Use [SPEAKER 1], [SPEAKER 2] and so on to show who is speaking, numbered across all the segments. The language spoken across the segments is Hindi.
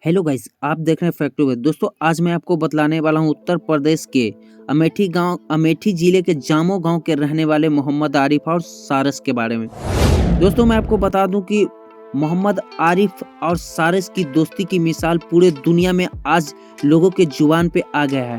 [SPEAKER 1] हेलो गाइस, आप देख रहे हैं फैक्टू में। दोस्तों, आज मैं आपको बतलाने वाला हूं उत्तर प्रदेश के अमेठी जिले के जामो गांव के रहने वाले मोहम्मद आरिफ और सारस के बारे में। दोस्तों, मैं आपको बता दूं कि मोहम्मद आरिफ और सारस की दोस्ती की मिसाल पूरे दुनिया में आज लोगों के जुबान पे आ गया है।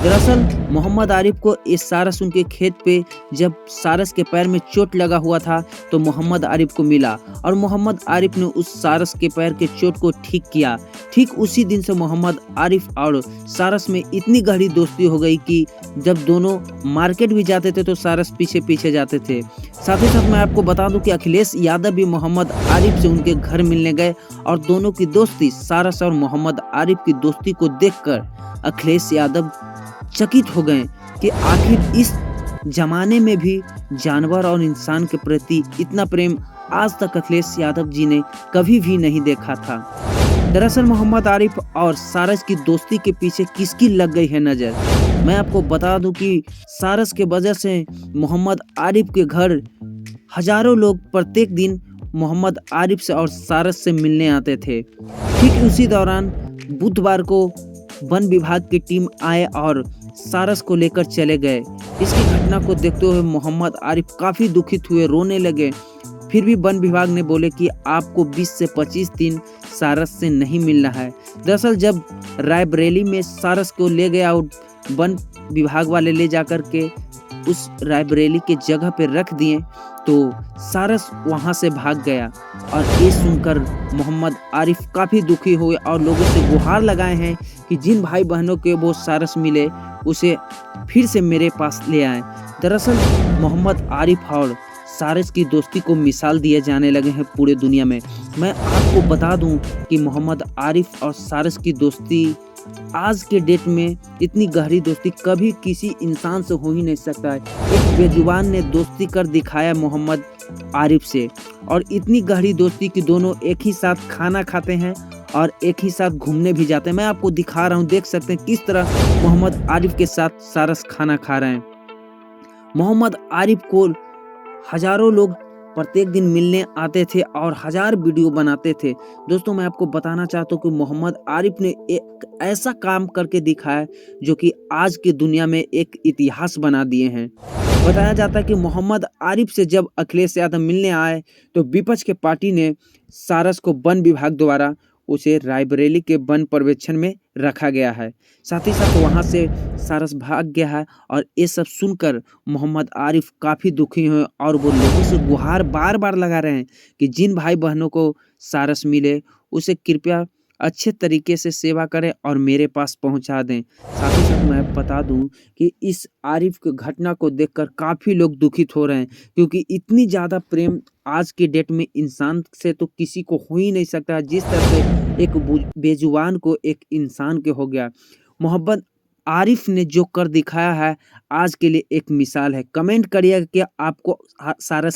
[SPEAKER 1] दरअसल मोहम्मद आरिफ को इस सारस उनके खेत पे जब सारस के पैर में चोट लगा हुआ था तो मोहम्मद आरिफ को मिला और मोहम्मद आरिफ ने उस सारस के पैर के चोट को ठीक किया। ठीक उसी दिन से मोहम्मद आरिफ और सारस में इतनी गहरी दोस्ती हो गई कि जब दोनों मार्केट भी जाते थे तो सारस पीछे पीछे जाते थे। साथ ही साथ मैं आपको बता दूं कि अखिलेश यादव भी मोहम्मद आरिफ से उनके घर मिलने गए और दोनों की दोस्ती, सारस और मोहम्मद आरिफ की दोस्ती को देखकर अखिलेश यादव चकित हो गए कि आखिर इस जमाने में भी जानवर और इंसान के प्रति इतना प्रेम आज तक अखिलेश यादव जी ने कभी भी नहीं देखा था। दरअसल मोहम्मद आरिफ और सारस की दोस्ती के पीछे किसकी लग गई है नजर, मैं आपको बता दूं कि सारस के वजह से मोहम्मद आरिफ के घर हजारों लोग प्रत्येक दिन मोहम्मद आरिफ से और सारस से मिलने आते थे। ठीक उसी दौरान बुधवार को वन विभाग की टीम आए और सारस को लेकर चले गए। इसकी घटना को देखते हुए मोहम्मद आरिफ काफी दुखित हुए, रोने लगे। फिर भी वन विभाग ने बोले कि आपको 20 से 25 दिन सारस से नहीं मिलना है। दरअसल जब रायबरेली में सारस को ले गया और वन विभाग वाले ले जाकर के उस रायबरेली के जगह पे रख दिए तो सारस वहां से भाग गया। और ये सुनकर मोहम्मद आरिफ काफ़ी दुखी हुए और लोगों से गुहार लगाए हैं कि जिन भाई बहनों के वो सारस मिले उसे फिर से मेरे पास ले आए। दरअसल मोहम्मद आरिफ और सारस की दोस्ती को मिसाल दिए जाने लगे हैं पूरे दुनिया में। मैं आपको बता दूं कि मोहम्मद आरिफ और सारस की दोस्ती आज के डेट में इतनी गहरी दोस्ती कभी किसी इंसान से हो ही नहीं सकता है। एक बेजुबान ने दोस्ती कर दिखाया मोहम्मद आरिफ से, और इतनी गहरी दोस्ती कि दोनों एक ही साथ खाना खाते हैं और एक ही साथ घूमने भी जाते हैं। मैं आपको दिखा रहा हूँ, देख सकते हैं किस तरह मोहम्मद आरिफ के साथ सारस खाना खा रहे हैं। मोहम्मद आरिफ को हजारों लोग प्रत्येक दिन मिलने आते थे और हजार वीडियो बनाते थे। दोस्तों, मैं आपको बताना चाहता हूँ कि मोहम्मद आरिफ ने एक ऐसा काम करके दिखाया जो कि आज की दुनिया में एक इतिहास बना दिए हैं। बताया जाता है कि मोहम्मद आरिफ से जब अखिलेश यादव मिलने आए तो विपक्ष के पार्टी ने सारस को वन विभाग द्वारा उसे रायबरेली के वन पर्यवेक्षण में रखा गया है। साथ ही साथ वहां से सारस भाग गया है और ये सब सुनकर मोहम्मद आरिफ काफ़ी दुखी हुए और वो लोगों से गुहार बार बार लगा रहे हैं कि जिन भाई बहनों को सारस मिले उसे कृपया अच्छे तरीके से सेवा करें और मेरे पास पहुंचा दें। साथ ही साथ मैं बता दूं कि इस आरिफ की घटना को देखकर काफ़ी लोग दुखित हो रहे हैं, क्योंकि इतनी ज़्यादा प्रेम आज की डेट में इंसान से तो किसी को हो ही नहीं सकता जिस तरह से एक बेजुबान को एक इंसान के हो गया। मोहम्मद आरिफ ने जो कर दिखाया है आज के लिए एक मिसाल है। कमेंट करिएगा कि आपको सारा